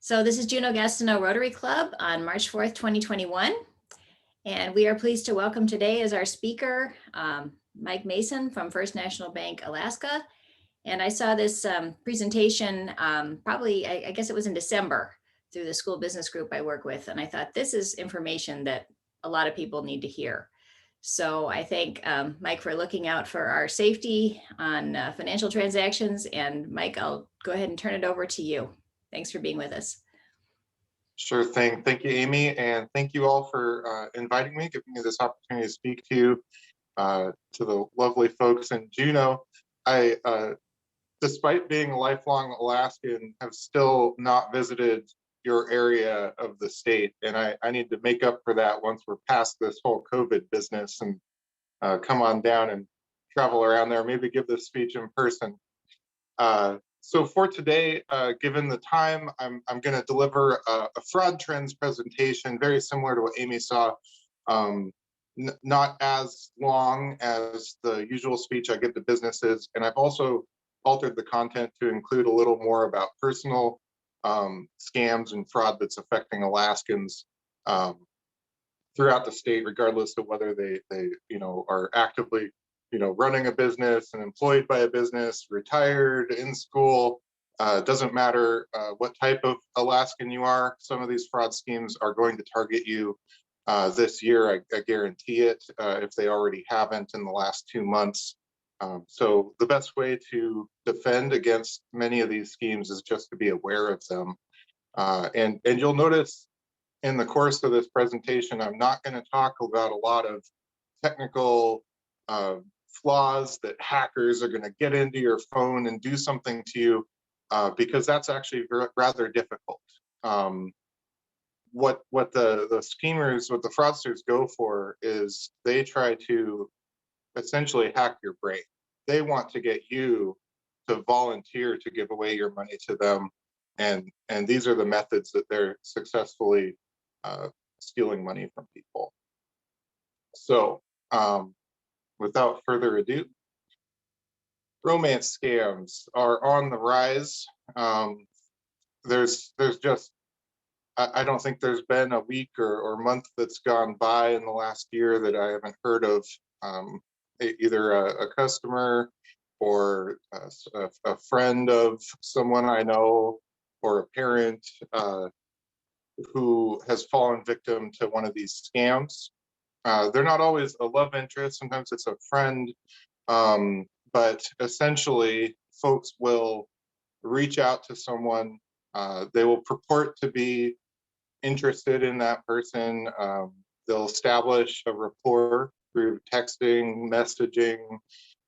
So this is Juneau Gastineau Rotary Club on March 4th, 2021. And we are pleased to welcome today as our speaker, Mike Mason from First National Bank, Alaska. And I saw this presentation probably, I guess it was in December, through the school business group I work with. And I thought this is information that a lot of people need to hear. So I thank Mike for looking out for our safety on financial transactions. And Mike, I'll go ahead and turn it over to you. Thanks for being with us. Sure thing. Thank you, Amy, and thank you all for inviting me, giving me this opportunity to speak to you, to the lovely folks in Juneau. I, despite being a lifelong Alaskan, have still not visited your area of the state, and I need to make up for that once we're past this whole COVID business and come on down and travel around there, maybe give this speech in person. So for today, given the time, I'm going to deliver a fraud trends presentation, very similar to what Amy saw, not as long as the usual speech I give to businesses. And I've also altered the content to include a little more about personal scams and fraud that's affecting Alaskans throughout the state, regardless of whether they are actively running a business and employed by a business, retired, in school. Doesn't matter what type of Alaskan you are. Some of these fraud schemes are going to target you this year. I guarantee it, if they already haven't in the last 2 months. So the best way to defend against many of these schemes is just to be aware of them. And you'll notice in the course of this presentation, I'm not going to talk about a lot of technical flaws that hackers are going to get into your phone and do something to you, because that's actually rather difficult. What the schemers, what the fraudsters go for is they try to essentially hack your brain. They want to get you to volunteer to give away your money to them, and these are the methods that they're successfully stealing money from people. So without further ado, romance scams are on the rise. There's just, I don't think there's been a week or month that's gone by in the last year that I haven't heard of either a customer or a friend of someone I know or a parent who has fallen victim to one of these scams. They're not always a love interest. Sometimes it's a friend, but essentially folks will reach out to someone. They will purport to be interested in that person. They'll establish a rapport through texting, messaging,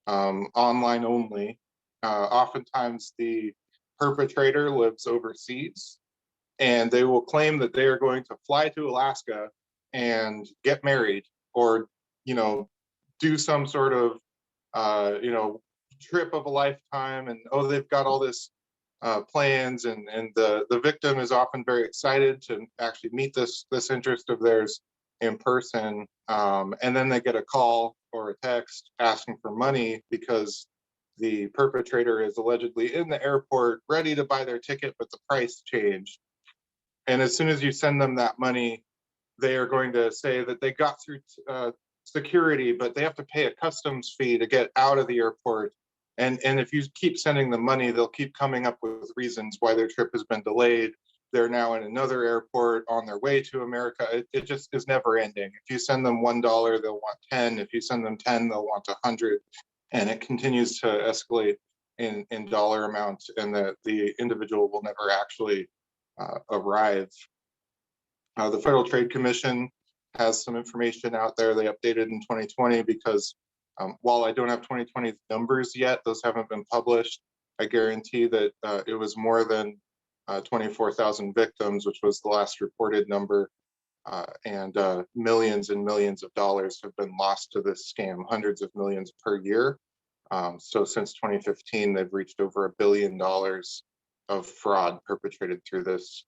online only. Oftentimes the perpetrator lives overseas, and they will claim that they are going to fly to Alaska and get married, or do some sort of trip of a lifetime, and they've got all this plans, and the victim is often very excited to actually meet this interest of theirs in person, and then they get a call or a text asking for money because the perpetrator is allegedly in the airport ready to buy their ticket, but the price changed. And as soon as you send them that money, they are going to say that they got through security, but they have to pay a customs fee to get out of the airport. And if you keep sending them money, they'll keep coming up with reasons why their trip has been delayed. They're now in another airport on their way to America. It just is never ending. If you send them $1, they'll want 10. If you send them 10, they'll want 100. And it continues to escalate in dollar amounts, and the individual will never actually arrive. The Federal Trade Commission has some information out there. They updated in 2020 because while I don't have 2020 numbers yet, those haven't been published. I guarantee that it was more than 24,000 victims, which was the last reported number, and millions and millions of dollars have been lost to this scam, hundreds of millions per year. So since 2015, they've reached over $1 billion of fraud perpetrated through this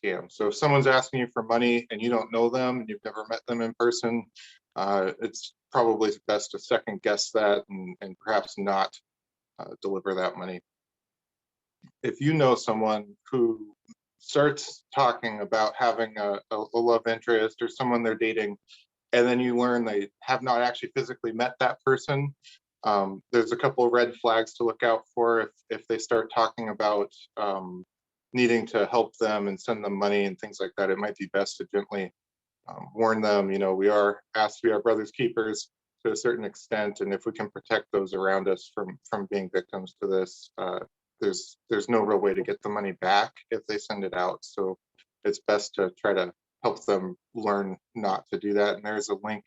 scam. So if someone's asking you for money and you don't know them and you've never met them in person, it's probably best to second guess that and perhaps not deliver that money. If you know someone who starts talking about having a love interest or someone they're dating, and then you learn they have not actually physically met that person, there's a couple of red flags to look out for if they start talking about needing to help them and send them money and things like that. It might be best to gently warn them, we are asked to be our brother's keepers to a certain extent, and if we can protect those around us from being victims to this, there's no real way to get the money back if they send it out. So it's best to try to help them learn not to do that. And there's a link,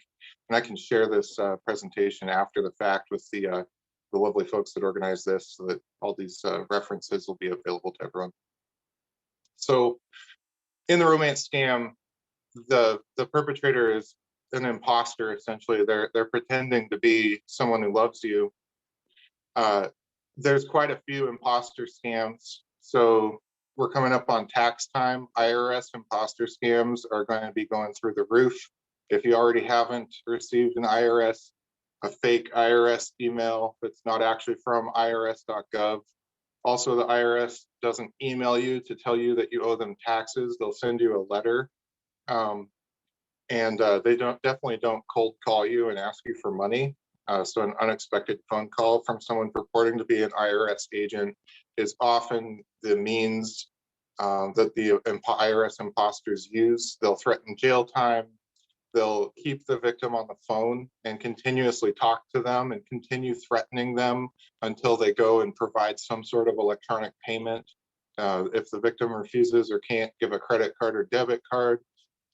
and I can share this presentation after the fact with the lovely folks that organize this, so that all these references will be available to everyone. So in the romance scam, the perpetrator is an imposter. Essentially, they're pretending to be someone who loves you. There's quite a few imposter scams. So we're coming up on tax time. IRS imposter scams are going to be going through the roof. If you already haven't received a fake IRS email that's not actually from irs.gov. Also, the IRS doesn't email you to tell you that you owe them taxes. They'll send you a letter. And they definitely don't cold call you and ask you for money. So an unexpected phone call from someone purporting to be an IRS agent is often the means that the IRS imposters use. They'll threaten jail time. They'll keep the victim on the phone and continuously talk to them and continue threatening them until they go and provide some sort of electronic payment. If the victim refuses or can't give a credit card or debit card,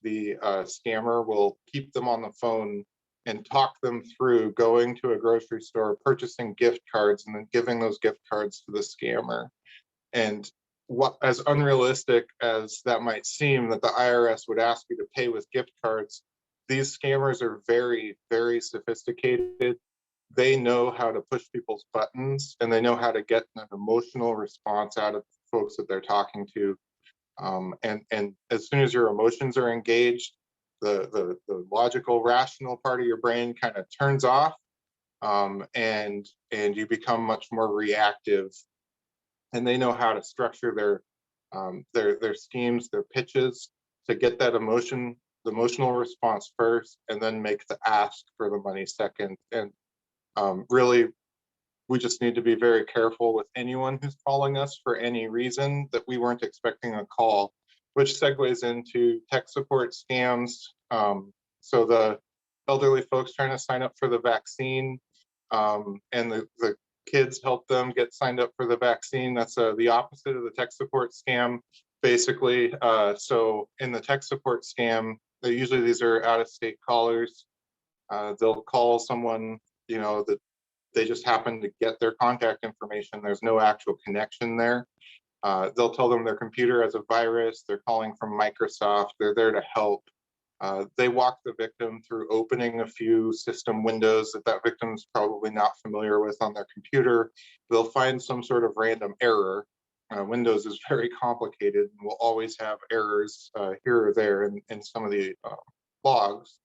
the scammer will keep them on the phone and talk them through going to a grocery store, purchasing gift cards, and then giving those gift cards to the scammer. And what, as unrealistic as that might seem, that the IRS would ask you to pay with gift cards, these scammers are very, very sophisticated. They know how to push people's buttons, and they know how to get an emotional response out of folks that they're talking to. And as soon as your emotions are engaged, the logical, rational part of your brain kind of turns off, and you become much more reactive. And they know how to structure their schemes, their pitches, to get that emotional response first, and then make the ask for the money second. And really, we just need to be very careful with anyone who's calling us for any reason that we weren't expecting a call, which segues into tech support scams. So the elderly folks trying to sign up for the vaccine, and the kids help them get signed up for the vaccine. That's the opposite of the tech support scam, basically. So in the tech support scam, usually these are out-of-state callers. They'll call someone, that they just happen to get their contact information. There's no actual connection there. They'll tell them their computer has a virus. They're calling from Microsoft. They're there to help. They walk the victim through opening a few system windows that victim's probably not familiar with on their computer. They'll find some sort of random error. Windows is very complicated and will always have errors here or there in some of the logs.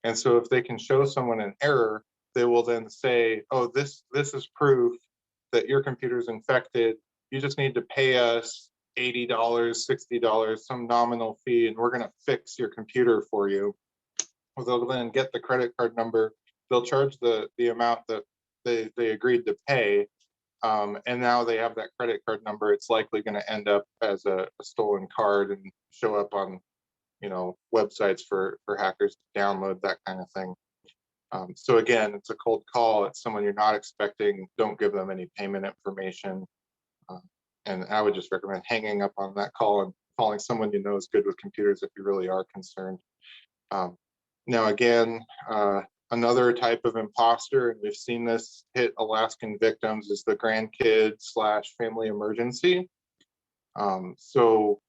And so if they can show someone an error, they will then say, oh, this is proof that your computer is infected. You just need to pay us $80, $60, some nominal fee, and we're going to fix your computer for you. Well, they'll then get the credit card number. They'll charge the amount that they agreed to pay. And now they have that credit card number. It's likely going to end up as a stolen card and show up on websites for hackers to download, that kind of thing. So again, it's a cold call. It's someone you're not expecting. Don't give them any payment information. And I would just recommend hanging up on that call and calling someone you know is good with computers if you really are concerned. Now, again, another type of imposter, and we've seen this hit Alaskan victims, is the grandkid/family emergency. So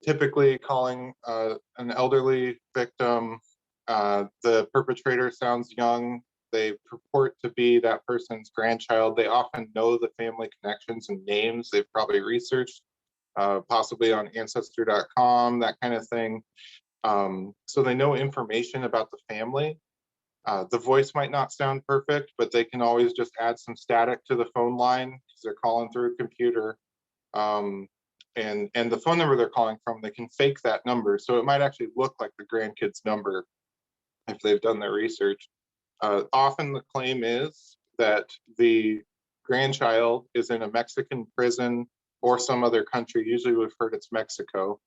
typically calling an elderly victim, the perpetrator sounds young. They purport to be that person's grandchild. They often know the family connections and names. They've probably researched, possibly on ancestry.com, that kind of thing. So they know information about the family. The voice might not sound perfect, but they can always just add some static to the phone line because they're calling through a computer. and the phone number they're calling from, they can fake that number. So it might actually look like the grandkid's number if they've done their research. Often the claim is that the grandchild is in a Mexican prison or some other country. Usually we've heard it's Mexico.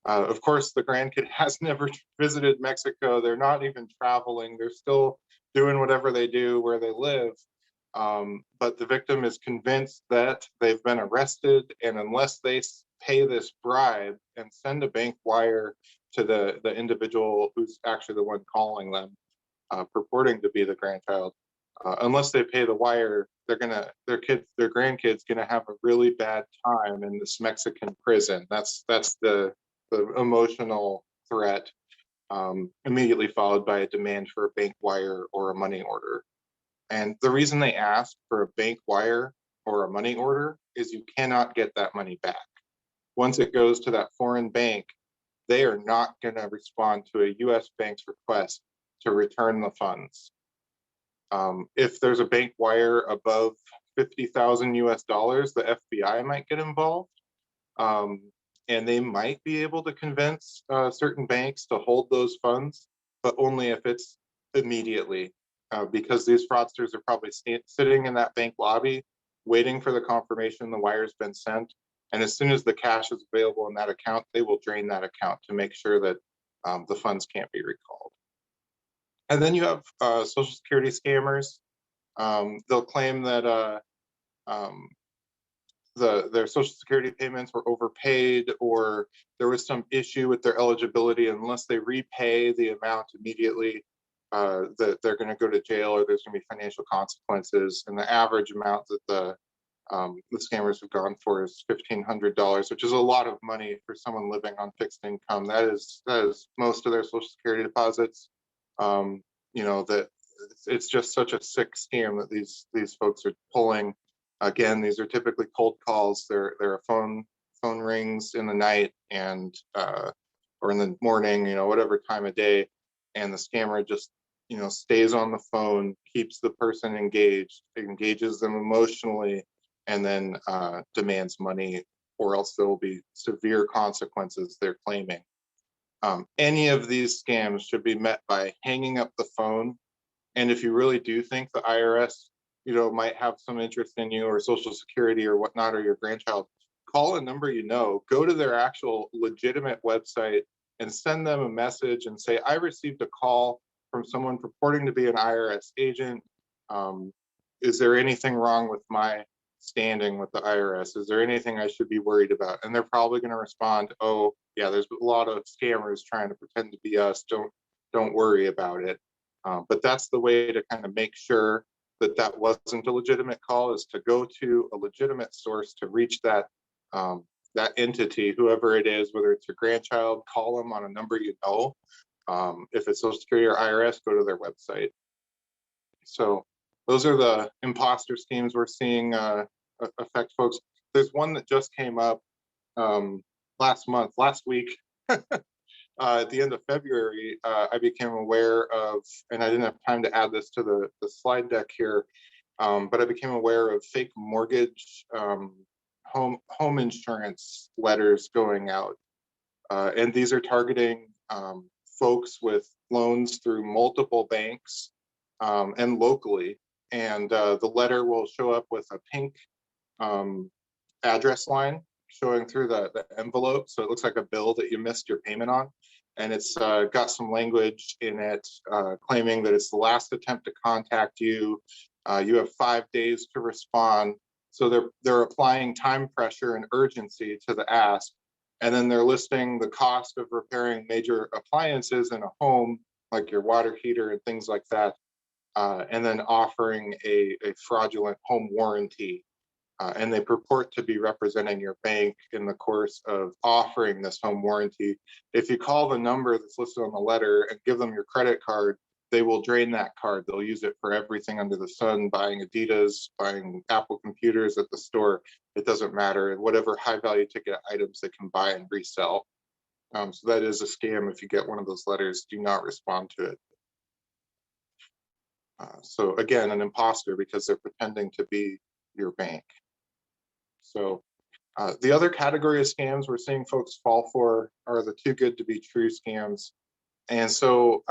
Of course, the grandkid has never visited Mexico. They're not even traveling. They're still doing whatever they do where they live. But the victim is convinced that they've been arrested, and unless they pay this bribe and send a bank wire to the individual who's actually the one calling them, purporting to be the grandchild, unless they pay the wire, their grandkids gonna have a really bad time in this Mexican prison. That's the emotional threat, immediately followed by a demand for a bank wire or a money order. And the reason they ask for a bank wire or a money order is you cannot get that money back. Once it goes to that foreign bank, they are not going to respond to a US bank's request to return the funds. If there's a bank wire above 50,000 US dollars, the FBI might get involved. And they might be able to convince certain banks to hold those funds, but only if it's immediately, because these fraudsters are probably sitting in that bank lobby, waiting for the confirmation the wire's been sent. And as soon as the cash is available in that account, they will drain that account to make sure that the funds can't be recalled. And then you have Social Security scammers. They'll claim that their Social Security payments were overpaid, or there was some issue with their eligibility. Unless they repay the amount immediately, that they're going to go to jail, or there's going to be financial consequences. And the average amount that the scammers have gone for is $1,500, which is a lot of money for someone living on fixed income. That is most of their Social Security deposits. That it's just such a sick scam that these folks are pulling. Again, these are typically cold calls. They're a phone rings in the night and or in the morning, whatever time of day, and the scammer just stays on the phone, keeps the person engaged, engages them emotionally, and then demands money, or else there will be severe consequences they're claiming. Any of these scams should be met by hanging up the phone. And if you really do think the IRS, might have some interest in you, or Social Security or whatnot, or your grandchild, call a number go to their actual legitimate website and send them a message and say, I received a call from someone purporting to be an IRS agent. Is there anything wrong with my standing with the IRS? Is there anything I should be worried about? And they're probably going to respond, oh, yeah, there's a lot of scammers trying to pretend to be us. Don't worry about it. But that's the way to kind of make sure that wasn't a legitimate call, is to go to a legitimate source to reach that entity, whoever it is, whether it's your grandchild, call them on a number if it's Social Security or IRS, go to their website. So those are the imposter schemes we're seeing affect folks. There's one that just came up last week. At the end of February, I became aware of, and I didn't have time to add this to the slide deck here, but I became aware of fake mortgage home insurance letters going out. And these are targeting folks with loans through multiple banks and locally. And the letter will show up with a pink address line showing through the envelope. So it looks like a bill that you missed your payment on. And it's got some language in it claiming that it's the last attempt to contact you. You have 5 days to respond. So they're applying time pressure and urgency to the ask. And then they're listing the cost of repairing major appliances in a home, like your water heater and things like that. And then offering a fraudulent home warranty. And they purport to be representing your bank in the course of offering this home warranty. If you call the number that's listed on the letter and give them your credit card, they will drain that card. They'll use it for everything under the sun, buying Adidas, buying Apple computers at the store. It doesn't matter. Whatever high value ticket items they can buy and resell. So that is a scam. If you get one of those letters, do not respond to it. So again, an imposter, because they're pretending to be your bank. So The other category of scams we're seeing folks fall for are the too good to be true scams. And so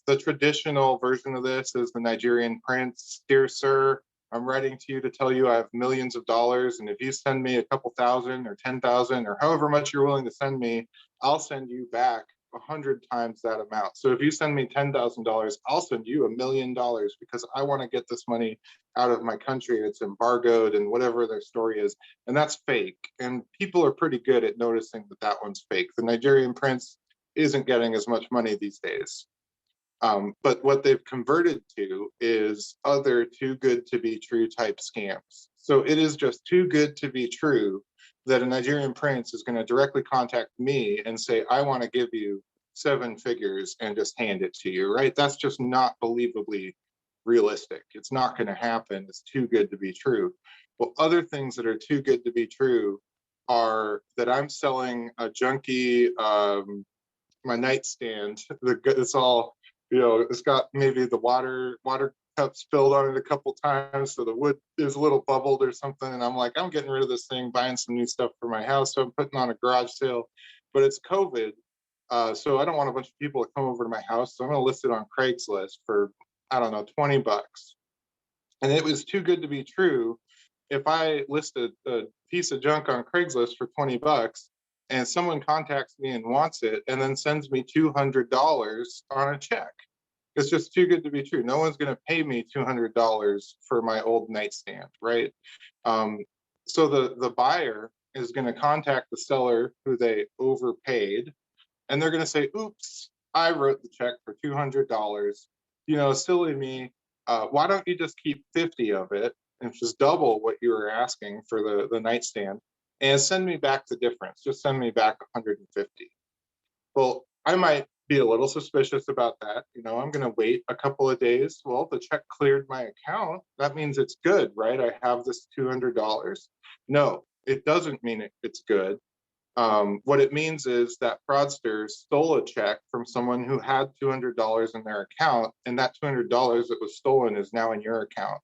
the traditional version of this is the Nigerian prince. Dear sir, I'm writing to you to tell you I have millions of dollars. And if you send me a couple thousand or 10,000 or however much you're willing to send me, I'll send you back 100 times that amount. So if you send me $10,000, I'll send you $1,000,000 because I want to get this money out of my country. It's embargoed and whatever their story is. And that's fake. And people are pretty good at noticing that that one's fake. The Nigerian prince isn't getting as much money these days. But what they've converted to is other too good to be true type scams. So it is just too good to be true that a Nigerian prince is going to directly contact me and say, I want to give you 7 figures and just hand it to you, right? That's just not believably realistic. It's not going to happen. It's too good to be true. Well, other things that are too good to be true are that I'm selling a junky my nightstand. It's all, it's got maybe the water cup spilled on it a couple times, so the wood is a little bubbled or something. And I'm like, I'm getting rid of this thing, buying some new stuff for my house, so I'm putting on a garage sale. But it's COVID, so I don't want a bunch of people to come over to my house, so I'm going to list it on Craigslist for, I don't know, $20. And it was too good to be true. If I list a piece of junk on Craigslist for $20 and someone contacts me and wants it and then sends me $200 on a check, it's just too good to be true. No one's going to pay me $200 for my old nightstand, right? So the buyer is going to contact the seller who they overpaid, and they're going to say, oops, I wrote the check for $200. Silly me. Why don't you just keep 50 of it and just double what you were asking for the nightstand and send me back the difference? Just send me back 150. Well, I might be a little suspicious about that. I'm going to wait a couple of days. Well, the check cleared my account. That means it's good, right? I have this $200. No, it doesn't mean it's good. What it means is that fraudster stole a check from someone who had $200 in their account, and that $200 that was stolen is now in your account.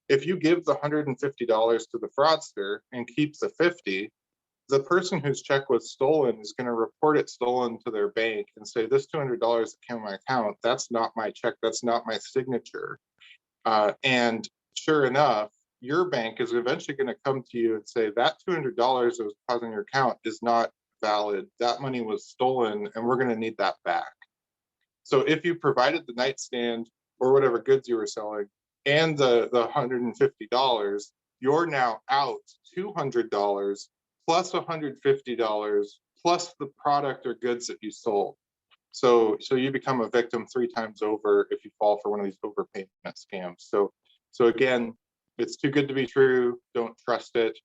If you give the $150 to the fraudster and keep the 50, the person whose check was stolen is going to report it stolen to their bank and say, this $200 that came in my account, that's not my check, that's not my signature. And sure enough, your bank is eventually going to come to you and say, that $200 that was deposited in your account is not valid. That money was stolen, and we're going to need that back. So if you provided the nightstand or whatever goods you were selling and the $150, you're now out $200 plus $150 plus the product or goods that you sold. So you become a victim 3 times over if you fall for one of these overpayment scams. So again, it's too good to be true. Don't trust it.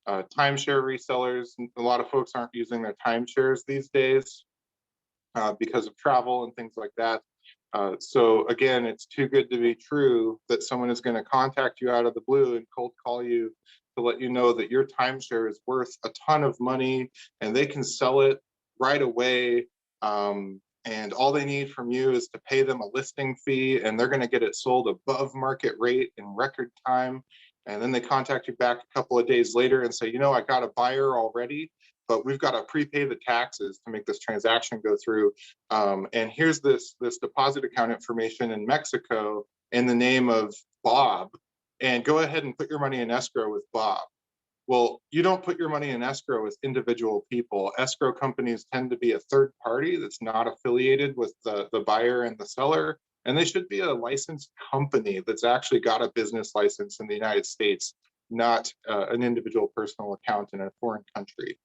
Timeshare resellers, a lot of folks aren't using their timeshares these days because of travel and things like that. So again, it's too good to be true that someone is going to contact you out of the blue and cold call you to let you know that your timeshare is worth a ton of money and they can sell it right away. And all they need from you is to pay them a listing fee, and they're going to get it sold above market rate in record time. And then they contact you back a couple of days later and say, I got a buyer already, but we've got to prepay the taxes to make this transaction go through. And here's this deposit account information in Mexico in the name of Bob, and go ahead and put your money in escrow with Bob. Well, you don't put your money in escrow with individual people. Escrow companies tend to be a third party that's not affiliated with the buyer and the seller. And they should be a licensed company that's actually got a business license in the United States, not an individual personal account in a foreign country.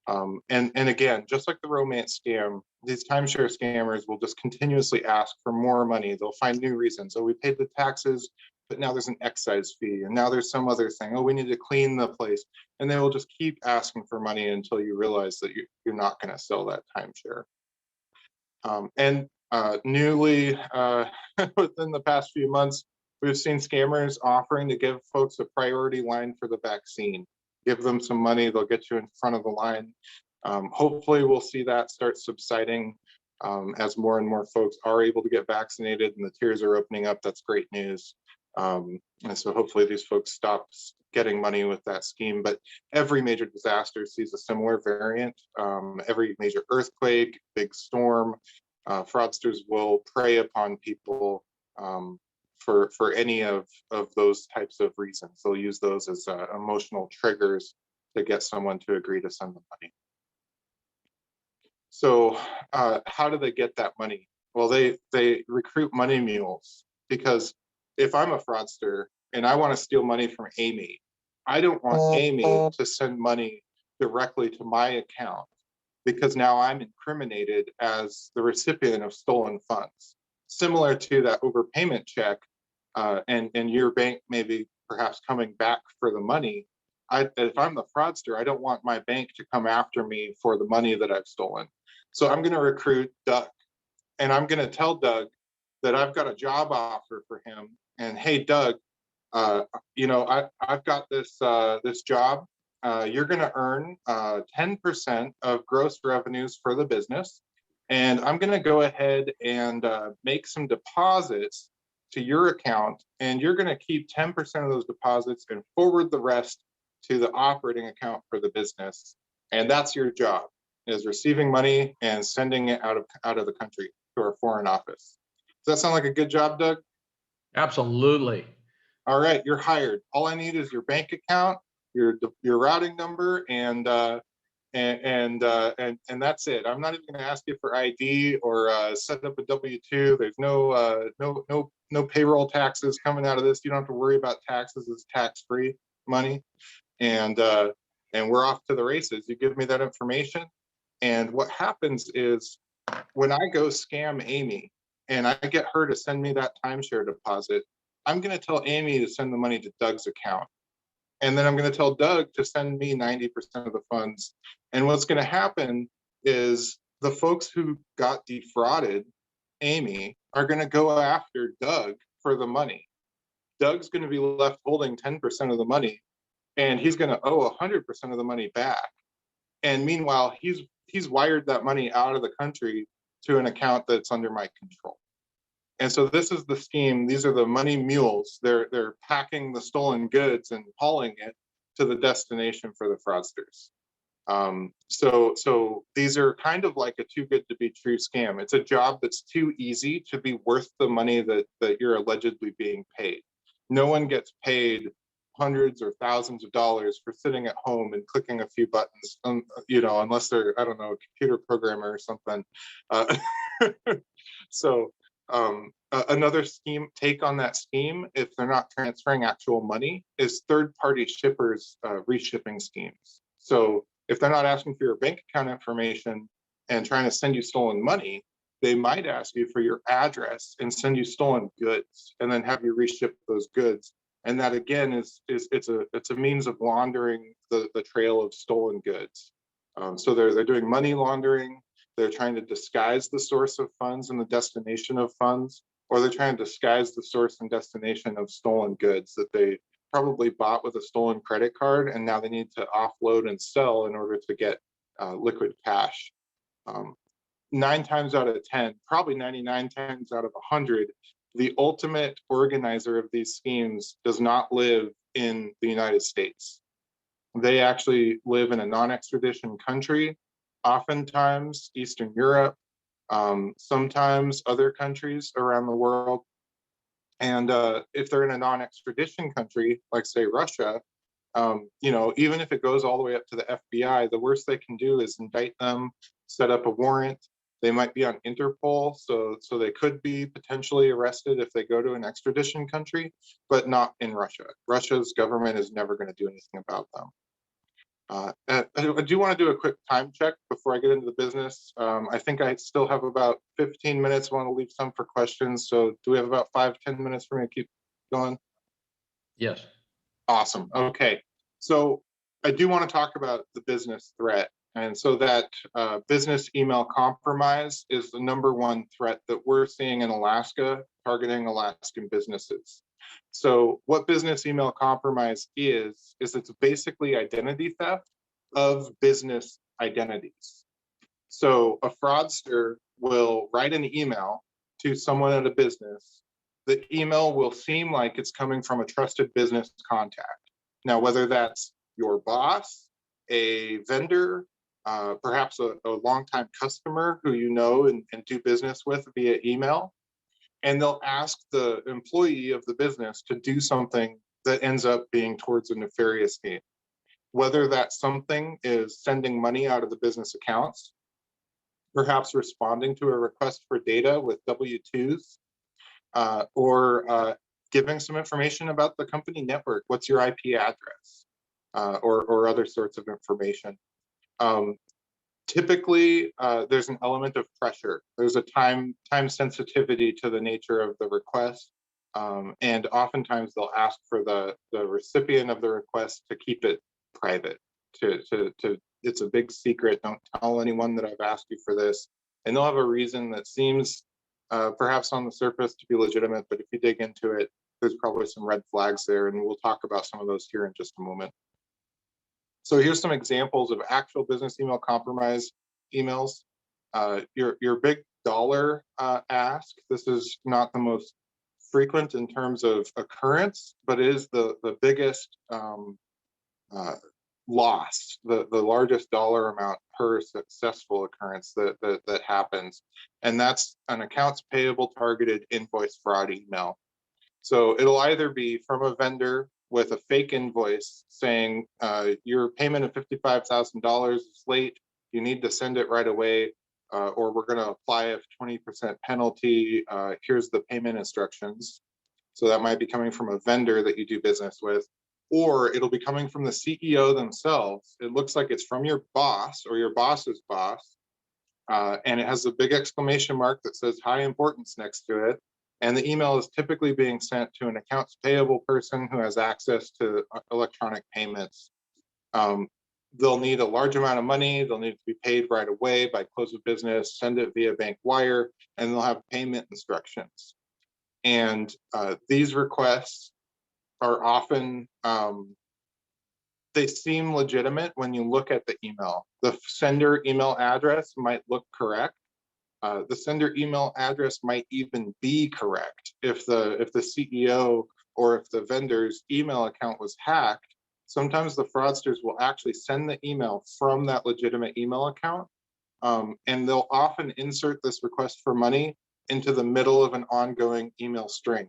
And again, just like the romance scam, these timeshare scammers will just continuously ask for more money. They'll find new reasons. Oh, we paid the taxes, but now there's an excise fee, and now there's some other thing. Oh, we need to clean the place. And they will just keep asking for money until you realize that you're not going to sell that timeshare. And newly, within the past few months, we've seen scammers offering to give folks a priority line for the vaccine. Give them some money, they'll get you in front of the line. Hopefully we'll see that start subsiding as more and more folks are able to get vaccinated and the tiers are opening up. That's great news. And so hopefully these folks stop getting money with that scheme. But every major disaster sees a similar variant. Every major earthquake, big storm, fraudsters will prey upon people for any of those types of reasons. They'll use those as emotional triggers to get someone to agree to send the money. So how do they get that money? Well, they recruit money mules, because if I'm a fraudster and I want to steal money from Amy, I don't want Amy to send money directly to my account, because now I'm incriminated as the recipient of stolen funds. Similar to that overpayment check, and your bank maybe perhaps coming back for the money. If I'm the fraudster, I don't want my bank to come after me for the money that I've stolen. So I'm going to recruit Doug, and I'm going to tell Doug that I've got a job offer for him. And hey, Doug, I've got this job. You're going to earn 10% of gross revenues for the business, and I'm going to go ahead and make some deposits to your account, and you're going to keep 10% of those deposits and forward the rest to the operating account for the business. And that's your job, is receiving money and sending it out of the country to our foreign office. Does that sound like a good job, Doug? Absolutely. All right, you're hired. All I need is your bank account, your routing number, and that's it. I'm not even going to ask you for ID or set up a W-2. There's no payroll taxes coming out of this. You don't have to worry about taxes. It's tax-free money, and we're off to the races. You give me that information, and what happens is when I go scam Amy and I get her to send me that timeshare deposit, I'm going to tell Amy to send the money to Doug's account. And then I'm going to tell Doug to send me 90% of the funds. And what's going to happen is the folks who got defrauded, Amy, are going to go after Doug for the money. Doug's going to be left holding 10% of the money, and he's going to owe 100% of the money back. And meanwhile, he's wired that money out of the country to an account that's under my control. And so this is the scheme. These are the money mules. They're packing the stolen goods and hauling it to the destination for the fraudsters. So these are kind of like a too good to be true scam. It's a job that's too easy to be worth the money that you're allegedly being paid. No one gets paid hundreds or thousands of dollars for sitting at home and clicking a few buttons, unless they're, I don't know, a computer programmer or something. So another take on that scheme, if they're not transferring actual money, is third-party shippers reshipping schemes. So if they're not asking for your bank account information and trying to send you stolen money, they might ask you for your address and send you stolen goods, and then have you reship those goods. And that again it's a means of laundering the trail of stolen goods. So they're doing money laundering. They're trying to disguise the source of funds and the destination of funds, or they're trying to disguise the source and destination of stolen goods that they probably bought with a stolen credit card, and now they need to offload and sell in order to get liquid cash. 9 times out of 10, probably 99 times out of 100, the ultimate organizer of these schemes does not live in the United States. They actually live in a non-extradition country, oftentimes Eastern Europe, sometimes other countries around the world. And if they're in a non-extradition country, like say Russia, even if it goes all the way up to the FBI, the worst they can do is indict them, set up a warrant. They might be on Interpol, so they could be potentially arrested if they go to an extradition country, but not in Russia. Russia's government is never going to do anything about them. I do want to do a quick time check before I get into the business. I think I still have about 15 minutes. I want to leave some for questions. So do we have about 5-10 minutes for me to keep going? Yes. Awesome. Okay. So I do want to talk about the business threat. And so that business email compromise is the #1 threat that we're seeing in Alaska, targeting Alaskan businesses. So what business email compromise is it's basically identity theft of business identities. So a fraudster will write an email to someone at a business the email will seem like it's coming from a trusted business contact. Now, whether that's your boss, a vendor, perhaps a longtime customer who you know and do business with via email, and they'll ask the employee of the business to do something that ends up being towards a nefarious gain. Whether that something is sending money out of the business accounts, perhaps responding to a request for data with W-2s, or giving some information about the company network. What's your IP address, or other sorts of information. Typically, there's an element of pressure. There's a time sensitivity to the nature of the request, and oftentimes they'll ask for the recipient of the request to keep it private. It's a big secret. Don't tell anyone that I've asked you for this. And they'll have a reason that seems perhaps on the surface to be legitimate, but if you dig into it, there's probably some red flags there, and we'll talk about some of those here in just a moment. So here's some examples of actual business email compromise emails. Your big dollar ask. This is not the most frequent in terms of occurrence, but is the biggest loss, the largest dollar amount per successful occurrence that happens. And that's an accounts payable targeted invoice fraud email. So it'll either be from a vendor with a fake invoice saying your payment of $55,000 is late, you need to send it right away, or we're going to apply a 20% penalty. Here's the payment instructions. So that might be coming from a vendor that you do business with, or it'll be coming from the CEO themselves. It looks like it's from your boss or your boss's boss, and it has a big exclamation mark that says high importance next to it. And the email is typically being sent to an accounts payable person who has access to electronic payments. They'll need a large amount of money. They'll need to be paid right away by close of business, send it via bank wire, and they'll have payment instructions. And these requests are often, they seem legitimate when you look at the email. The sender email address might look correct. The sender email address might even be correct. If the CEO or if the vendor's email account was hacked, sometimes the fraudsters will actually send the email from that legitimate email account, and they'll often insert this request for money into the middle of an ongoing email string.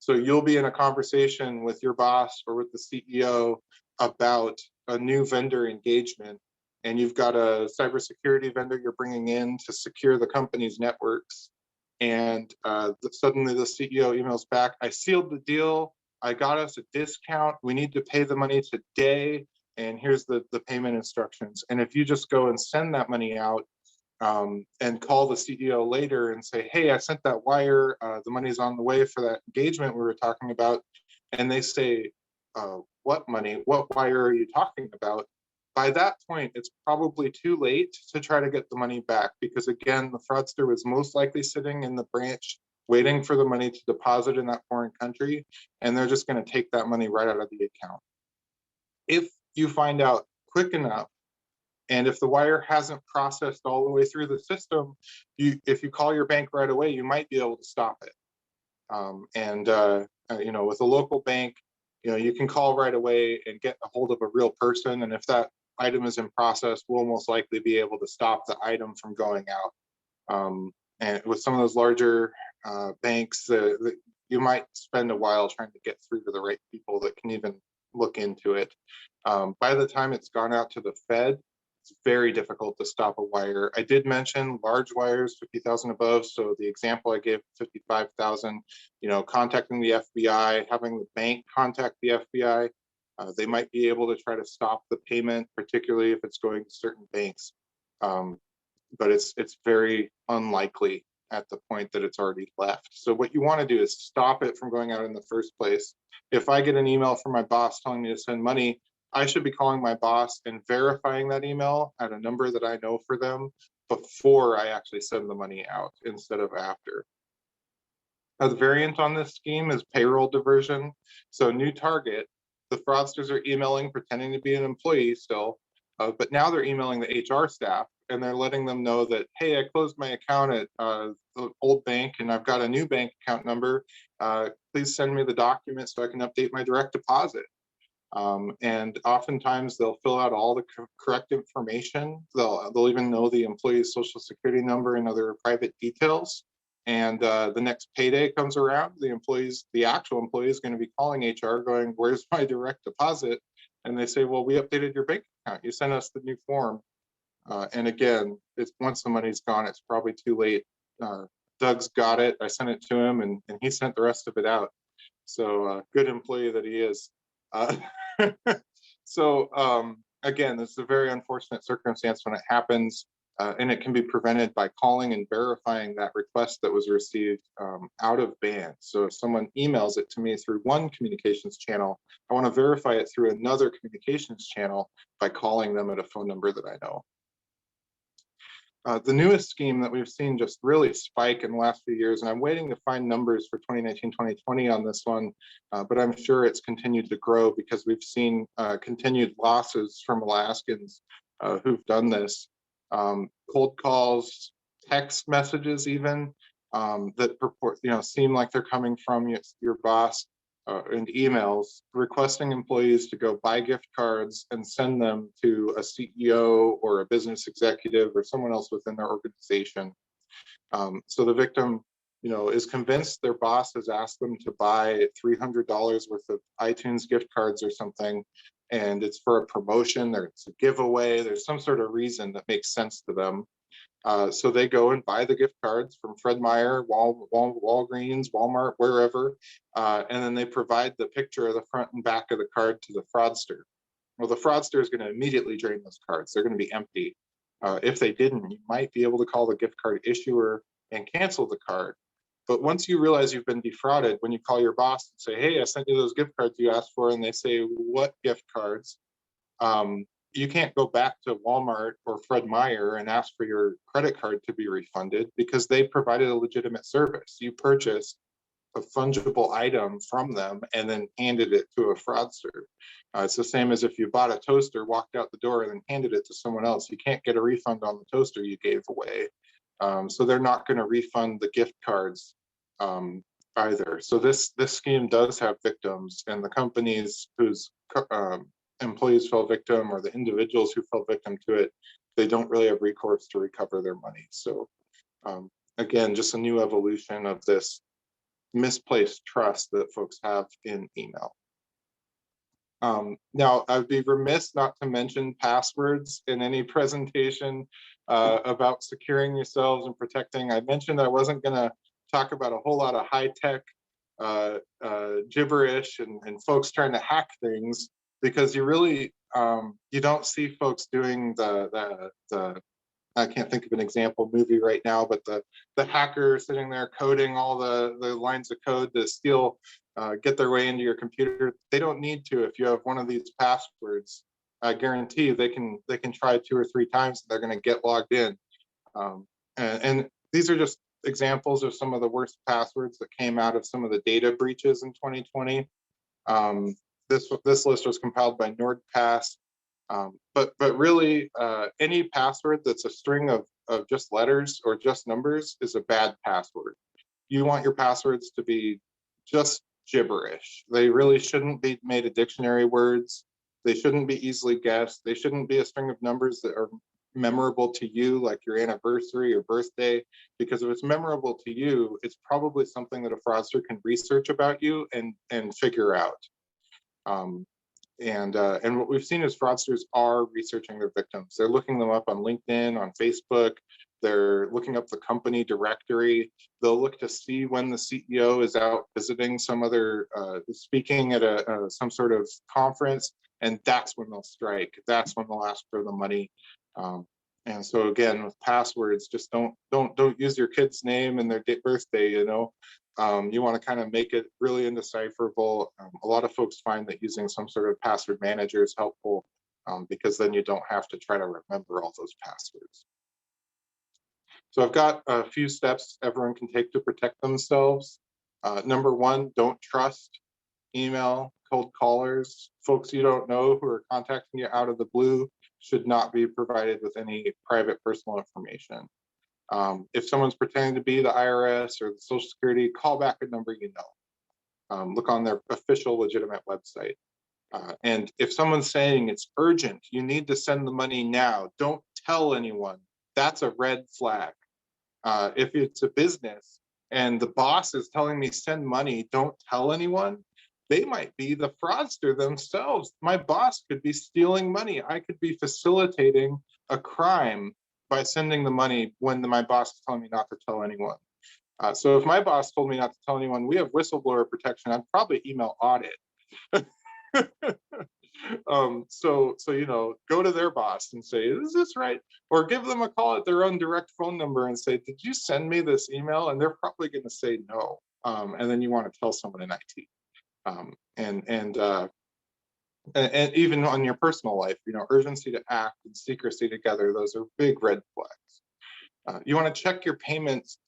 So you'll be in a conversation with your boss or with the CEO about a new vendor engagement, and you've got a cybersecurity vendor you're bringing in to secure the company's networks. And suddenly the CEO emails back, I sealed the deal, I got us a discount, we need to pay the money today, and here's the payment instructions. And if you just go and send that money out, and call the CEO later and say, hey, I sent that wire, the money's on the way for that engagement we were talking about, and they say, what money, what wire are you talking about? By that point, it's probably too late to try to get the money back, because again, the fraudster was most likely sitting in the branch waiting for the money to deposit in that foreign country, and they're just going to take that money right out of the account. If you find out quick enough, and if the wire hasn't processed all the way through the system, if you call your bank right away, you might be able to stop it. With a local bank, you can call right away and get a hold of a real person. And if that item is in process, we'll most likely be able to stop the item from going out. And with some of those larger banks, you might spend a while trying to get through to the right people that can even look into it. By the time it's gone out to the Fed, it's very difficult to stop a wire. I did mention large wires, 50,000 above. So the example I gave, 55,000, contacting the FBI, having the bank contact the FBI, they might be able to try to stop the payment, particularly if it's going to certain banks. But it's very unlikely at the point that it's already left. So what you want to do is stop it from going out in the first place. If I get an email from my boss telling me to send money, I should be calling my boss and verifying that email at a number that I know for them before I actually send the money out instead of after. A variant on this scheme is payroll diversion. So new target, the fraudsters are emailing pretending to be an employee still, but now they're emailing the HR staff and they're letting them know that, hey, I closed my account at the old bank and I've got a new bank account number. Please send me the document so I can update my direct deposit. And oftentimes they'll fill out all the correct information. They'll even know the employee's social security number and other private details. And the next payday comes around, the actual employee is going to be calling HR going, where's my direct deposit? And they say, well, we updated your bank account. You sent us the new form. And again, once the money's gone, it's probably too late. Doug's got it. I sent it to him and he sent the rest of it out. So good employee that he is. Uh, so again, this is a very unfortunate circumstance when it happens, and it can be prevented by calling and verifying that request that was received out of band. So if someone emails it to me through one communications channel, I want to verify it through another communications channel by calling them at a phone number that I know. The newest scheme that we've seen just really spike in the last few years, and I'm waiting to find numbers for 2019, 2020 on this one, but I'm sure it's continued to grow because we've seen continued losses from Alaskans who've done this. Cold calls, text messages even, that purport, seem like they're coming from your boss, and emails requesting employees to go buy gift cards and send them to a CEO or a business executive or someone else within their organization. So the victim, is convinced their boss has asked them to buy $300 worth of iTunes gift cards or something, and it's for a promotion, there's a giveaway, there's some sort of reason that makes sense to them. So they go and buy the gift cards from Fred Meyer, Walgreens, Walmart, wherever, and then they provide the picture of the front and back of the card to the fraudster. Well, the fraudster is going to immediately drain those cards. They're going to be empty. If they didn't, you might be able to call the gift card issuer and cancel the card. But once you realize you've been defrauded, when you call your boss and say, hey, I sent you those gift cards you asked for, and they say, what gift cards? You can't go back to Walmart or Fred Meyer and ask for your credit card to be refunded because they provided a legitimate service. You purchased a fungible item from them and then handed it to a fraudster. It's the same as if you bought a toaster, walked out the door, and then handed it to someone else. You can't get a refund on the toaster you gave away. So they're not going to refund the gift cards either. So this scheme does have victims, and the companies whose employees fell victim or the individuals who fell victim to it, they don't really have recourse to recover their money. So again, just a new evolution of this misplaced trust that folks have in email. Now, I'd be remiss not to mention passwords in any presentation about securing yourselves and protecting. I mentioned I wasn't going to talk about a whole lot of high-tech gibberish and folks trying to hack things, because you really you don't see folks doing the I can't think of an example movie right now, but the hacker sitting there coding all the lines of code to steal, get their way into your computer. They don't need to. If you have one of these passwords, I guarantee you they can try 2 or 3 times and they're going to get logged in. And these are just examples of some of the worst passwords that came out of some of the data breaches in 2020. This list was compiled by NordPass. But really, any password that's a string of just letters or just numbers is a bad password. You want your passwords to be just gibberish. They really shouldn't be made of dictionary words. They shouldn't be easily guessed. They shouldn't be a string of numbers that are memorable to you, like your anniversary or birthday, because if it's memorable to you, it's probably something that a fraudster can research about you and figure out. And what we've seen is fraudsters are researching their victims. They're looking them up on LinkedIn, on Facebook. They're looking up the company directory. They'll look to see when the CEO is out visiting some other, speaking at some sort of conference, and that's when they'll strike. That's when they'll ask for the money. And so again, with passwords, just don't use your kid's name and their birthday. You want to kind of make it really indecipherable. A lot of folks find that using some sort of password manager is helpful, because then you don't have to try to remember all those passwords. So I've got a few steps everyone can take to protect themselves. Number 1, don't trust email, cold callers, folks you don't know who are contacting you out of the blue. should not be provided with any private personal information. If someone's pretending to be the IRS or the Social Security, call back a number you know. Look on their official legitimate website. And if someone's saying it's urgent, you need to send the money now, don't tell anyone. That's a red flag. If it's a business and the boss is telling me send money, don't tell anyone, they might be the fraudster themselves. My boss could be stealing money. I could be facilitating a crime by sending the money when my boss is telling me not to tell anyone. So if my boss told me not to tell anyone, we have whistleblower protection, I'd probably email audit. So you know, go to their boss and say, is this right? Or give them a call at their own direct phone number and say, did you send me this email? And they're probably going to say no. And then you want to tell someone in IT. And even on your personal life, you know, urgency to act and secrecy together, those are big red flags. You want to check your payments,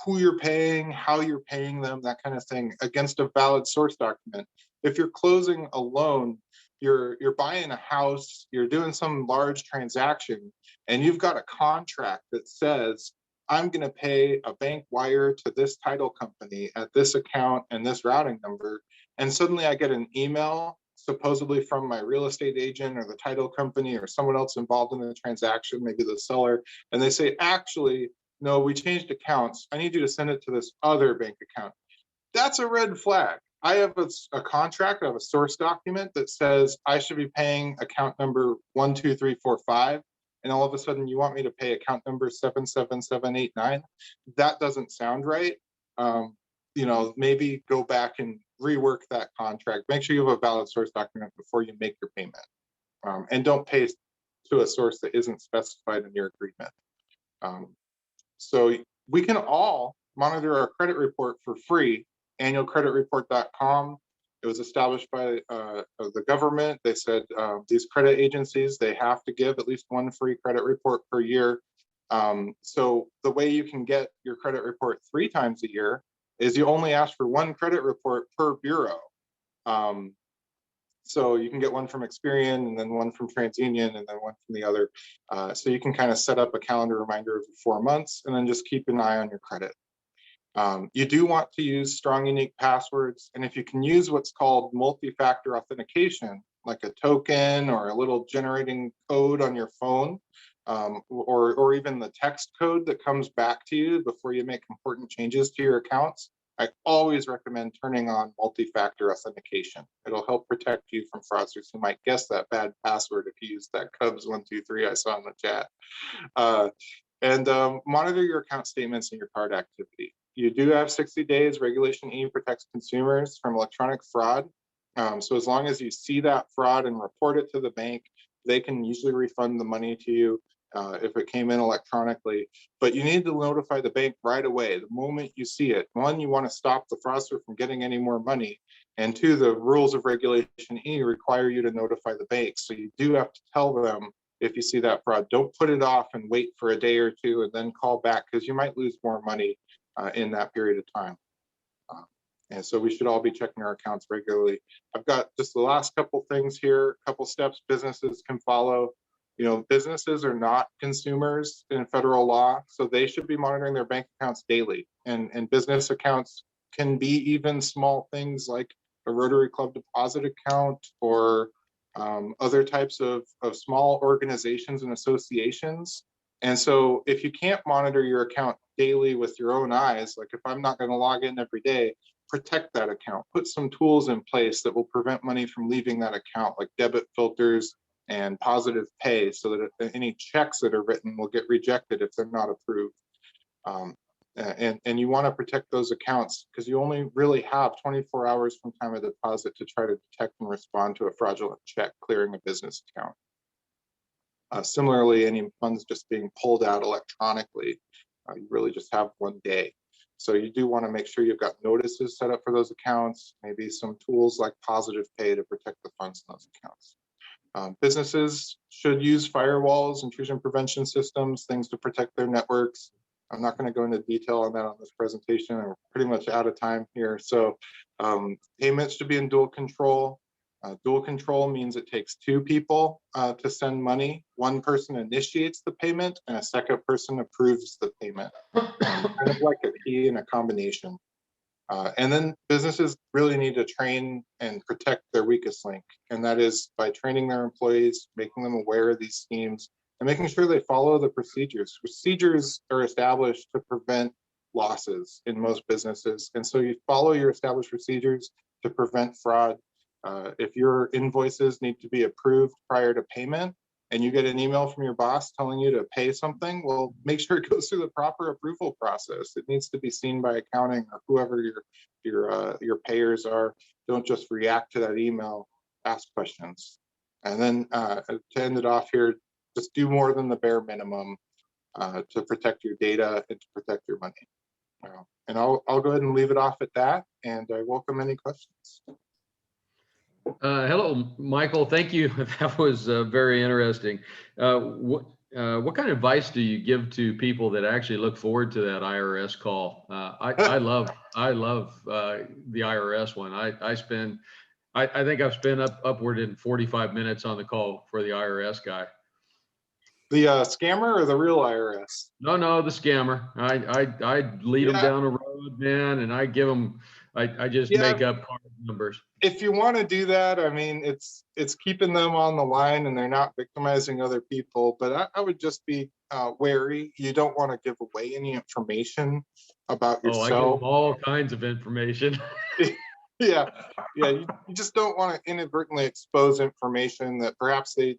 who you're paying, how you're paying them, that kind of thing, against a valid source document. If you're closing a loan, you're buying a house, you're doing some large transaction, and you've got a contract that says, I'm going to pay a bank wire to this title company at this account and this routing number, and suddenly I get an email supposedly from my real estate agent or the title company or someone else involved in the transaction, maybe the seller, and they say, actually, no, we changed accounts. I need you to send it to this other bank account. That's a red flag. I have a contract, I have a source document that says I should be paying account number 12345, and all of a sudden you want me to pay account number 77789. That doesn't sound right. You know, maybe go back and rework that contract. Make sure you have a valid source document before you make your payment, and don't pay to a source that isn't specified in your agreement. So we can all monitor our credit report for free. Annualcreditreport.com. It was established by the government. They said these credit agencies, they have to give at least one free credit report per year. So the way you can get your credit report 3 times a year is you only ask for one credit report per bureau. So you can get one from Experian and then one from TransUnion and then one from the other. So you can kind of set up a calendar reminder every 4 months and then just keep an eye on your credit. You do want to use strong, unique passwords. And if you can use what's called multi-factor authentication, like a token or a little generating code on your phone, or even the text code that comes back to you before you make important changes to your accounts, I always recommend turning on multi-factor authentication. It'll help protect you from fraudsters who might guess that bad password if you use that Cubs123 I saw in the chat. And monitor your account statements and your card activity. You do have 60 days. Regulation E protects consumers from electronic fraud. So as long as you see that fraud and report it to the bank, they can usually refund the money to you if it came in electronically. But you need to notify the bank right away, the moment you see it. 1, you want to stop the fraudster from getting any more money. And 2, the rules of Regulation E require you to notify the bank. So you do have to tell them if you see that fraud. Don't put it off and wait for a day or 2 and then call back, because you might lose more money in that period of time. And so we should all be checking our accounts regularly. I've got just the last couple things here, a couple steps businesses can follow. You know, businesses are not consumers in federal law, so they should be monitoring their bank accounts daily. And business accounts can be even small things like a Rotary Club deposit account or other types of small organizations and associations. And so if you can't monitor your account daily with your own eyes, like if I'm not going to log in every day, protect that account. Put some tools in place that will prevent money from leaving that account, like debit filters and positive pay, so that any checks that are written will get rejected if they're not approved. And you want to protect those accounts because you only really have 24 hours from time of deposit to try to detect and respond to a fraudulent check clearing a business account. Similarly, any funds just being pulled out electronically, you really just have 1 day. So you do want to make sure you've got notices set up for those accounts, maybe some tools like positive pay to protect the funds in those accounts. Businesses should use firewalls, intrusion prevention systems, things to protect their networks. I'm not going to go into detail on that on this presentation. I'm pretty much out of time here. So payments should be in dual control. Dual control means it takes two people to send money. One person initiates the payment and a second person approves the payment. Kind of like a key and a combination. And then businesses really need to train and protect their weakest link. And that is by training their employees, making them aware of these schemes, and making sure they follow the procedures. Procedures are established to prevent losses in most businesses. And so you follow your established procedures to prevent fraud. If your invoices need to be approved prior to payment, and you get an email from your boss telling you to pay something, well, make sure it goes through the proper approval process. It needs to be seen by accounting or whoever your payers are. Don't just react to that email, ask questions. And then to end it off here, just do more than the bare minimum to protect your data and to protect your money. And I'll go ahead and leave it off at that, and I welcome any questions. Hello, Michael. Thank you. That was very interesting. What kind of advice do you give to people that actually look forward to that IRS call? I love the IRS one. I think I've spent upward in 45 minutes on the call for the IRS guy. The scammer or the real IRS? No, the scammer. I lead them down a road, man, and I give them. I just make up card numbers. If you want to do that, I mean, it's keeping them on the line and they're not victimizing other people. But I would just be wary. You don't want to give away any information about yourself. I give them all kinds of information. Yeah. You just don't want to inadvertently expose information that perhaps they,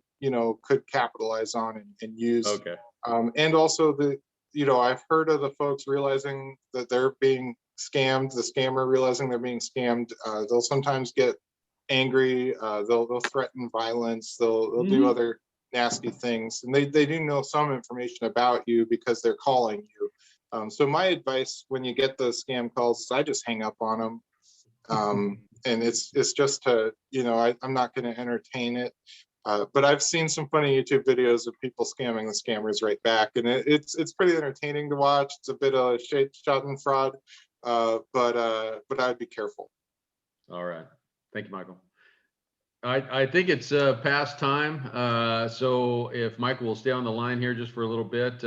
could capitalize on and use. Okay. And also I've heard of the folks realizing that they're being scammed, the scammer realizing they're being scammed. They'll sometimes get angry. They'll threaten violence. They'll do other nasty things. And they do know some information about you because they're calling you. So my advice when you get those scam calls is I just hang up on them. And it's just to, I'm not going to entertain it. But I've seen some funny YouTube videos of people scamming the scammers right back, and it's pretty entertaining to watch. It's a bit of shot and fraud, but I'd be careful. All right, thank you, Michael. I think it's past time, so if Michael will stay on the line here just for a little bit,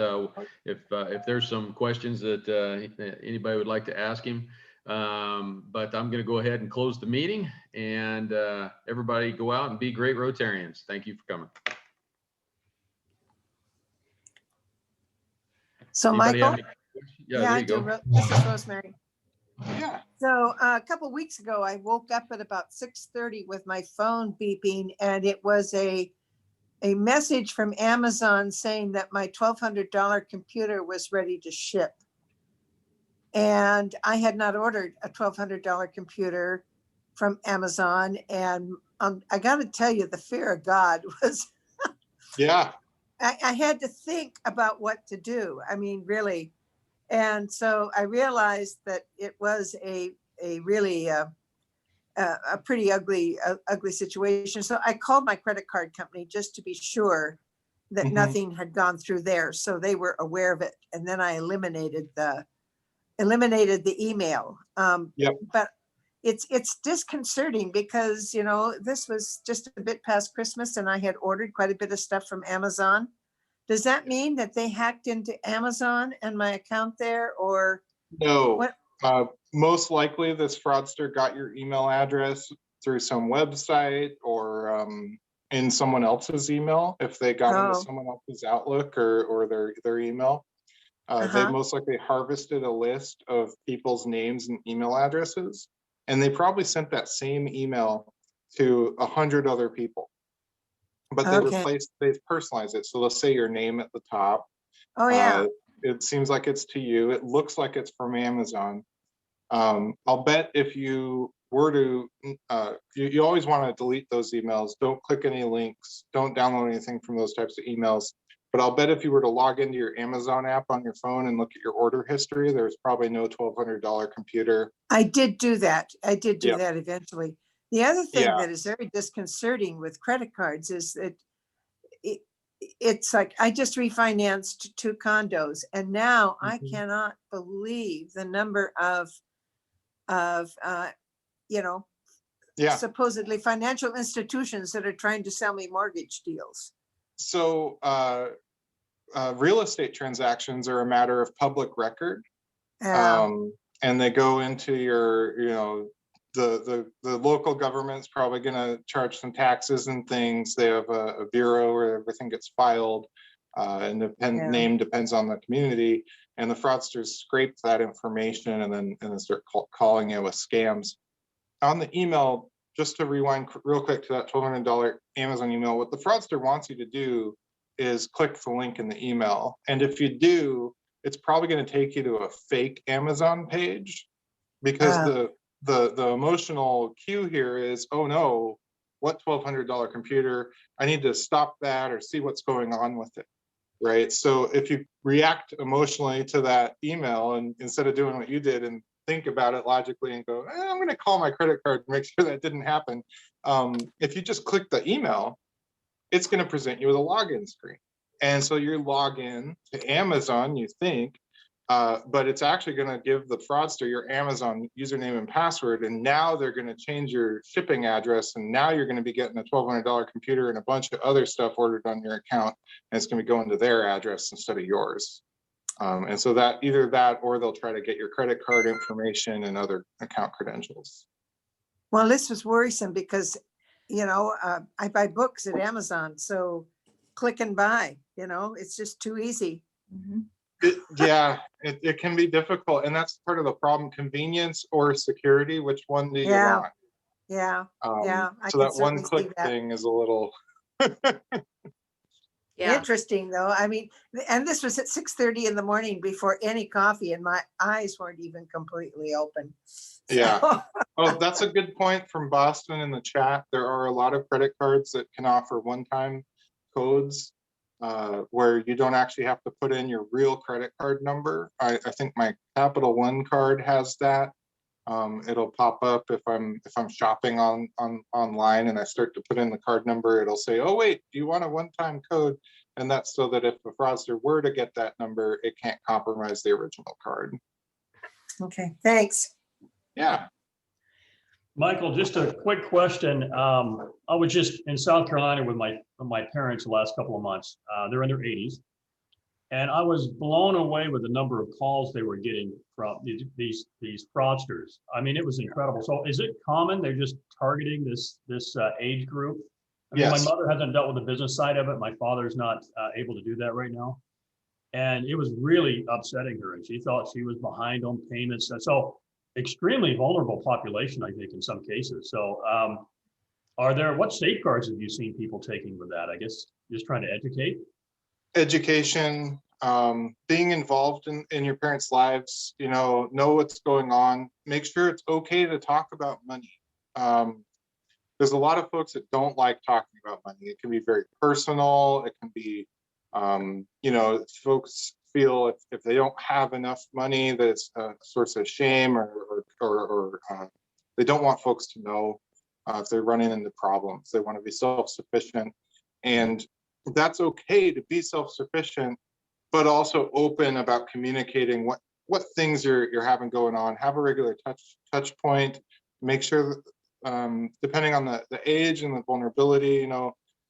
if there's some questions that anybody would like to ask him. But I'm going to go ahead and close the meeting, and everybody go out and be great Rotarians. Thank you for coming. So Anybody Michael, yeah, I do. This is Rosemary. Yeah. So a couple of weeks ago, I woke up at about 6:30 with my phone beeping, and it was a message from Amazon saying that my $1,200 computer was ready to ship. And I had not ordered a $1,200 computer from Amazon. And I got to tell you, the fear of God was, I had to think about what to do. I mean, really. And so I realized that it was a really a pretty ugly situation. So I called my credit card company just to be sure that nothing had gone through there. So they were aware of it. And then I eliminated the email. But it's disconcerting because, this was just a bit past Christmas and I had ordered quite a bit of stuff from Amazon. Does that mean that they hacked into Amazon and my account there, or no? What? Most likely this fraudster got your email address through some website or in someone else's email. If they got into someone else's Outlook or their email. They most likely harvested a list of people's names and email addresses, and they probably sent that same email to 100 other people. But they've personalized it. So they'll say your name at the top. Oh yeah. It seems like it's to you. It looks like it's from Amazon. I'll bet if you were to, you always want to delete those emails. Don't click any links. Don't download anything from those types of emails. But I'll bet if you were to log into your Amazon app on your phone and look at your order history, there's probably no $1,200 computer. I did do that. That eventually. The other thing that is very disconcerting with credit cards is that it's like I just refinanced 2 condos, and now I cannot believe the number of Yeah. supposedly financial institutions that are trying to sell me mortgage deals. So real estate transactions are a matter of public record. And they go into your, the local government's probably going to charge some taxes and things. They have a bureau where everything gets filed, and the name depends on the community. And the fraudsters scrape that information and then start calling you with scams. On the email, just to rewind real quick to that $1,200 Amazon email, what the fraudster wants you to do is click the link in the email. And if you do, it's probably going to take you to a fake Amazon page, because the emotional cue here is, oh no, what $1,200 computer? I need to stop that or see what's going on with it, right? So if you react emotionally to that email, and instead of doing what you did and think about it logically and go, I'm going to call my credit card and make sure that didn't happen. If you just click the email, it's going to present you with a login screen. And so you log in to Amazon, you think, but it's actually going to give the fraudster your Amazon username and password. And now they're going to change your shipping address. And now you're going to be getting a $1,200 computer and a bunch of other stuff ordered on your account. And it's going to be going to their address instead of yours. And so that either that, or they'll try to get your credit card information and other account credentials. Well, this was worrisome because, I buy books at Amazon, so click and buy, it's just too easy. Mm-hmm. It can be difficult. And that's part of the problem, convenience or security. Which one do you want? Yeah. So that one click thing is a little interesting though. I mean, and this was at 6:30 in the morning before any coffee, and my eyes weren't even completely open. Yeah. Oh, that's a good point from Boston in the chat. There are a lot of credit cards that can offer one-time codes where you don't actually have to put in your real credit card number. I think my Capital One card has that. It'll pop up if I'm shopping online and I start to put in the card number. It'll say, oh wait, do you want a one-time code? And that's so that if the fraudster were to get that number, it can't compromise the original card. Okay, thanks. Yeah. Michael, just a quick question. I was just in South Carolina with my parents the last couple of months. They're in their 80s. And I was blown away with the number of calls they were getting from these fraudsters. I mean, it was incredible. So is it common they're just targeting this age group? I mean, Yes. My mother hasn't dealt with the business side of it. My father's not able to do that right now. And it was really upsetting her. And she thought she was behind on payments. So extremely vulnerable population, I think, in some cases. So what safeguards have you seen people taking with that? I guess just trying to educate. Education, being involved in your parents' lives, know what's going on. Make sure it's okay to talk about money. There's a lot of folks that don't like talking about money. It can be very personal. It can be, folks feel if they don't have enough money that it's a source of shame, or they don't want folks to know if they're running into problems. They want to be self-sufficient, and that's okay to be self-sufficient, but also open about communicating what things you're having going on. Have a regular touch point. Make sure that, depending on the age and the vulnerability,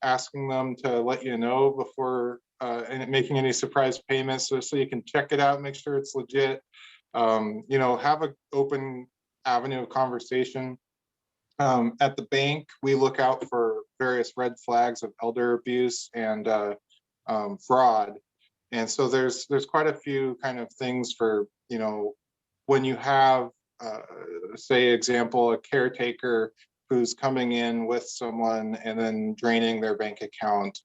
asking them to let you know before and making any surprise payments, so you can check it out, make sure it's legit. Have an open avenue of conversation. At the bank, we look out for various red flags of elder abuse and fraud. And so there's quite a few kind of things for, when you have, say, example, a caretaker who's coming in with someone and then draining their bank account,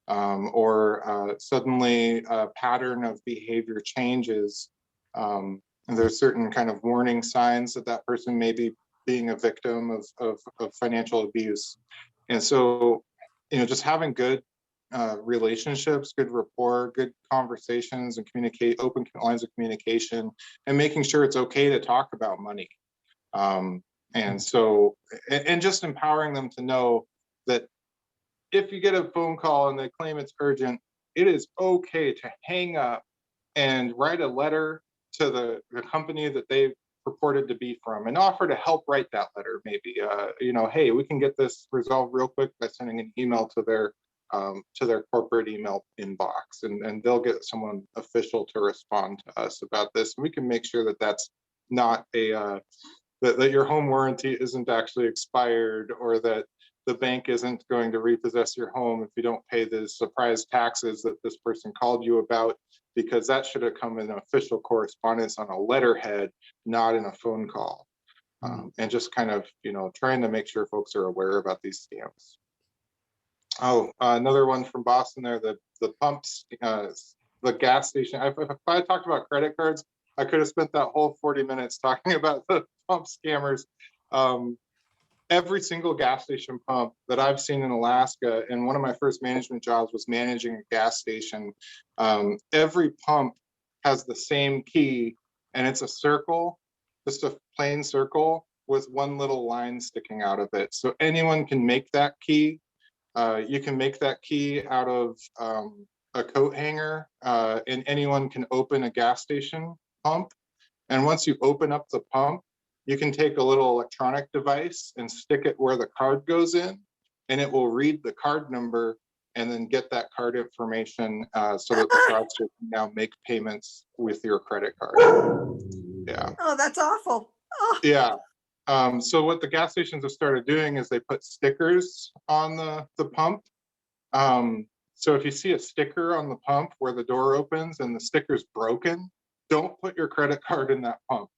or suddenly a pattern of behavior changes. And there's certain kind of warning signs that person may be being a victim of financial abuse. And so, just having good relationships, good rapport, good conversations, and open lines of communication, and making sure it's okay to talk about money. And just empowering them to know that if you get a phone call and they claim it's urgent, it is okay to hang up and write a letter to the company that they've purported to be from, and offer to help write that letter. Maybe, hey, we can get this resolved real quick by sending an email to their corporate email inbox, and they'll get someone official to respond to us about this. We can make sure that that's not that your home warranty isn't actually expired, or that the bank isn't going to repossess your home if you don't pay the surprise taxes that this person called you about, because that should have come in official correspondence on a letterhead, not in a phone call. And just kind of, trying to make sure folks are aware about these scams. Oh, another one from Boston there, the pumps, the gas station. If I talked about credit cards, I could have spent that whole 40 minutes talking about the pump scammers. Every single gas station pump that I've seen in Alaska, and one of my first management jobs was managing a gas station. Every pump has the same key, and it's a circle, just a plain circle with one little line sticking out of it. So anyone can make that key. You can make that key out of a coat hanger, and anyone can open a gas station pump. And once you open up the pump, you can take a little electronic device and stick it where the card goes in, and it will read the card number and then get that card information, so that the fraudster can now make payments with your credit card. Yeah. Oh, that's awful. Oh. Yeah. So what the gas stations have started doing is they put stickers on the pump. So if you see a sticker on the pump where the door opens and the sticker's broken, don't put your credit card in that pump.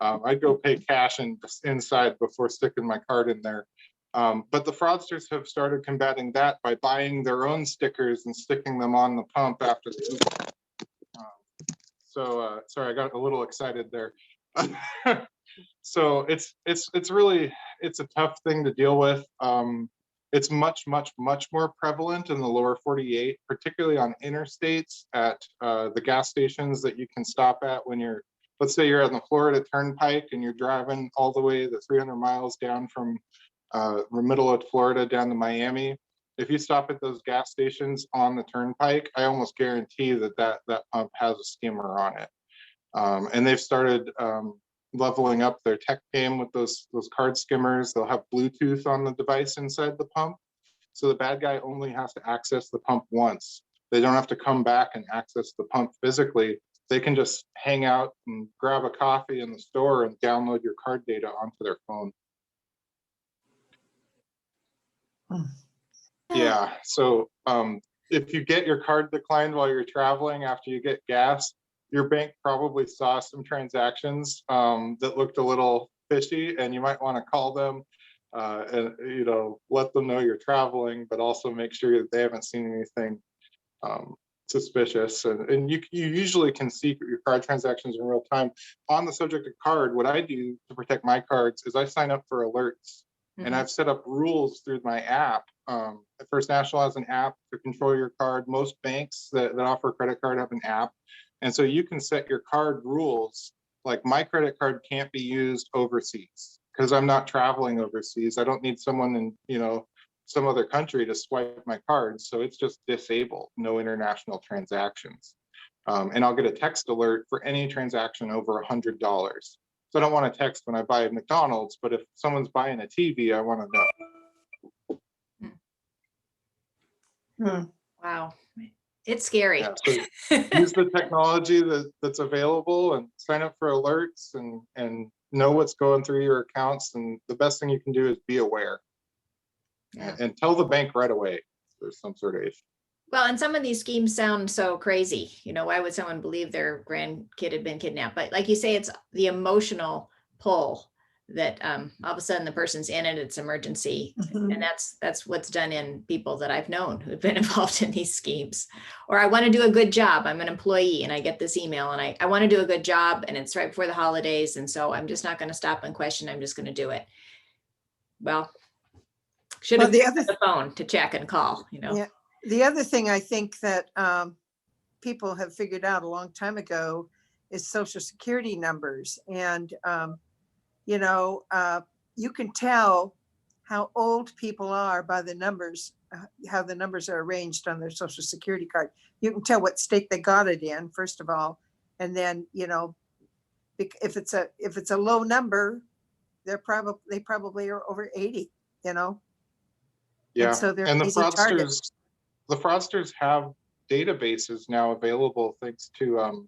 I'd go pay cash and inside before sticking my card in there. But the fraudsters have started combating that by buying their own stickers and sticking them on the pump after they use it. Sorry, I got a little excited there. So it's a tough thing to deal with. It's much more prevalent in the lower 48, particularly on interstates at the gas stations that you can stop at when you're, let's say you're on the Florida Turnpike and you're driving all the way the 300 miles down from the middle of Florida down to Miami. If you stop at those gas stations on the turnpike, I almost guarantee that pump has a skimmer on it. And they've started leveling up their tech game with those card skimmers. They'll have Bluetooth on the device inside the pump. So the bad guy only has to access the pump once. They don't have to come back and access the pump physically. They can just hang out and grab a coffee in the store and download your card data onto their phone. Yeah, so if you get your card declined while you're traveling after you get gas, your bank probably saw some transactions that looked a little fishy, and you might want to call them and let them know you're traveling, but also make sure that they haven't seen anything suspicious. And you usually can see your card transactions in real time. On the subject of card, what I do to protect my cards is I sign up for alerts. And I've set up rules through my app. First National has an app to control your card. Most banks that offer credit card have an app. And so you can set your card rules. Like my credit card can't be used overseas because I'm not traveling overseas. I don't need someone in, some other country to swipe my card. So it's just disabled, no international transactions. And I'll get a text alert for any transaction over $100. So I don't want to text when I buy a McDonald's, but if someone's buying a TV, I want to know. Wow. It's scary. Yeah, so use the technology that's available and sign up for alerts and know what's going through your accounts. And the best thing you can do is be aware. Yeah. And tell the bank right away if there's some sort of issue. Well, and some of these schemes sound so crazy. Why would someone believe their grandkid had been kidnapped? But like you say, it's the emotional pull that all of a sudden the person's in it, it's emergency. And that's what's done in people that I've known who've been involved in these schemes. Or I want to do a good job. I'm an employee and I get this email and I want to do a good job and it's right before the holidays. And so I'm just not going to stop and question. I'm just going to do it. Well, should have picked up the phone to check and call, Yeah. The other thing I think that people have figured out a long time ago is Social Security numbers. And, you can tell how old people are by the numbers, how the numbers are arranged on their Social Security card. You can tell what state they got it in, first of all. And then, If it's a low number, they probably are over 80, you know? Yeah, so they're and an easy target. the fraudsters have databases now available thanks to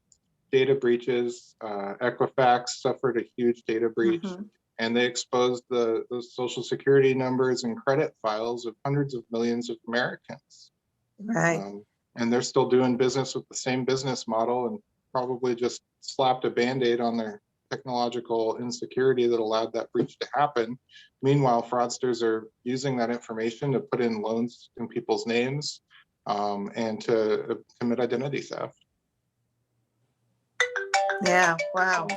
data breaches. Equifax suffered a huge data breach, Mhm. and they exposed the social security numbers and credit files of hundreds of millions of Americans. Right. And they're still doing business with the same business model, and probably just slapped a Band-Aid on their technological insecurity that allowed that breach to happen. Meanwhile, fraudsters are using that information to put in loans in people's names, and to commit identity theft. Yeah. Wow.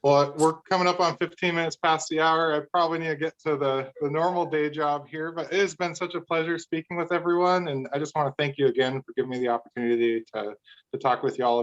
Well, we're coming up on 15 minutes past the hour. I probably need to get to the normal day job here, but it has been such a pleasure speaking with everyone. And I just want to thank you again for giving me the opportunity to talk with you all